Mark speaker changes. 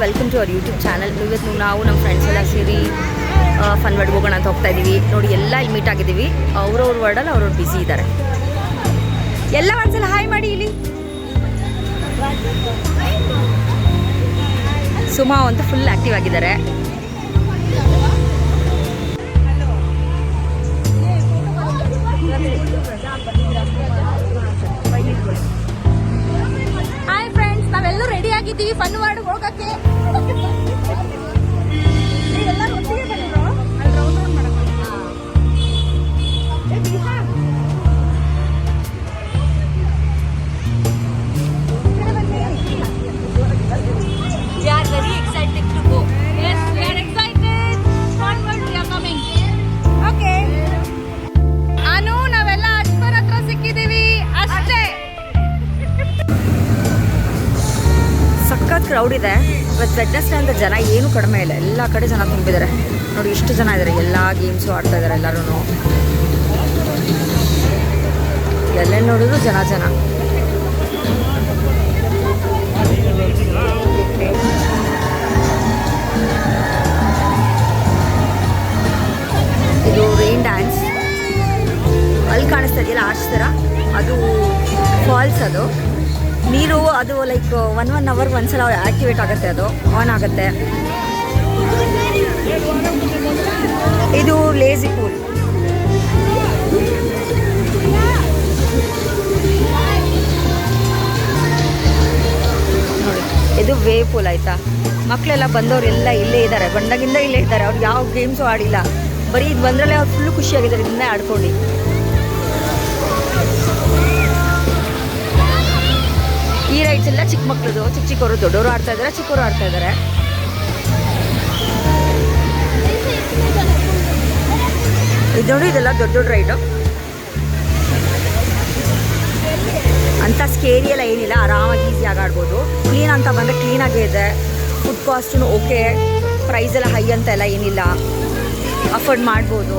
Speaker 1: Welcome to our YouTube channel. ಇವತ್ತು ನಾವು ನಮ್ಮ ಫ್ರೆಂಡ್ಸ್ ಎಲ್ಲ ಸೇರಿ ಫನ್ ವರ್ಡ್ ಹೋಗೋಣ ಅಂತ ಹೋಗ್ತಾ ಇದ್ದೀವಿ. ನೋಡಿ ಎಲ್ಲ ಇಲ್ಲಿ ಮೀಟ್ ಆಗಿದ್ದೀವಿ. ಅವ್ರವ್ರ ವರ್ಡಲ್ಲಿ ಅವ್ರವ್ರು ಬ್ಯುಸಿ ಇದ್ದಾರೆ. ಎಲ್ಲ ಒಂದ್ಸಲ ಹಾಯ್ ಮಾಡಿ. ಇಲ್ಲಿ ಸುಮಾ ಅಂತೂ ಫುಲ್ ಆ್ಯಕ್ಟಿವ್ ಆಗಿದ್ದಾರೆ.
Speaker 2: ಹಾಯ್ ಫ್ರೆಂಡ್ಸ್, ನಾವೆಲ್ಲರೂ ರೆಡಿ ಆಗಿದ್ದೀವಿ ಫನ್ ವರ್ಡ್ ಹೋಗಕ್ಕೆ.
Speaker 1: ಕ್ರೌಡ್ ಇದೆ ಇವತ್ತು. ವೆಡ್ನೆಸ್ಡೇ ಅಂತ ಜನ ಏನು ಕಡಿಮೆ ಇಲ್ಲ, ಎಲ್ಲ ಕಡೆ ಜನ ತುಂಬಿದ್ದಾರೆ. ನೋಡಿ ಇಷ್ಟು ಜನ ಇದ್ದಾರೆ, ಎಲ್ಲ ಗೇಮ್ಸು ಆಡ್ತಾ ಇದ್ದಾರೆ ಎಲ್ಲರೂ. ಎಲ್ಲೇ ನೋಡಿದ್ರು ಜನ. ಇದು ರೈನ್ ಡ್ಯಾನ್ಸ್. ಅಲ್ಲಿ ಕಾಣಿಸ್ತಾ ಇದೆಯಲ್ಲ ಆರ್ಚ್ ಥರ, ಅದು ಫಾಲ್ಸ್. ಅದು ನೀರು ಅದು ಲೈಕ್ ಒನ್ ಅವರ್ಗೆ ಒಂದ್ಸಲ ಆ್ಯಕ್ಟಿವೇಟ್ ಆಗುತ್ತೆ, ಅದು ಆನ್ ಆಗುತ್ತೆ. ಇದು ಲೇಜಿ ಪೂಲ್. ನೋಡಿ ಇದು ವೇವ್ ಪೂಲ್ ಆಯಿತಾ. ಮಕ್ಕಳೆಲ್ಲ ಬಂದವರು ಎಲ್ಲ ಇಲ್ಲೇ ಇದ್ದಾರೆ, ಬಂದಾಗಿಂದ ಇಲ್ಲೇ ಇದ್ದಾರೆ. ಅವ್ರು ಯಾವ ಗೇಮ್ಸು ಆಡಿಲ್ಲ, ಬರೀ ಇದು ಬಂದ್ರಲ್ಲೇ ಅವ್ರು ಫುಲ್ಲು ಖುಷಿಯಾಗಿದ್ದಾರೆ ಇದನ್ನೇ ಆಡ್ಕೊಂಡು. ಈ ರೈಡ್ಸ್ ಎಲ್ಲ ಚಿಕ್ಕ ಮಕ್ಕಳದು, ಚಿಕ್ಕವರು, ದೊಡ್ಡವರು ಆಡ್ತಾ ಇದ್ದಾರೆ, ಚಿಕ್ಕವರು ಆಡ್ತಾ ಇದ್ದಾರೆ. ಇದು ನೋಡಿ, ಇದೆಲ್ಲ ದೊಡ್ಡ ರೈಡು. ಅಂಥ ಸ್ಕೇರಿ ಎಲ್ಲ ಏನಿಲ್ಲ, ಆರಾಮಾಗಿ ಈಸಿಯಾಗಿ ಆಡ್ಬೋದು. ಕ್ಲೀನ್ ಅಂತ ಬಂದರೆ ಕ್ಲೀನಾಗೇ ಇದೆ. ಫುಡ್ ಕಾಸ್ಟೂ ಓಕೆ, ಪ್ರೈಸ್ ಎಲ್ಲ ಹೈ ಅಂತ ಎಲ್ಲ ಏನಿಲ್ಲ, ಅಫೋರ್ಡ್ ಮಾಡ್ಬೋದು.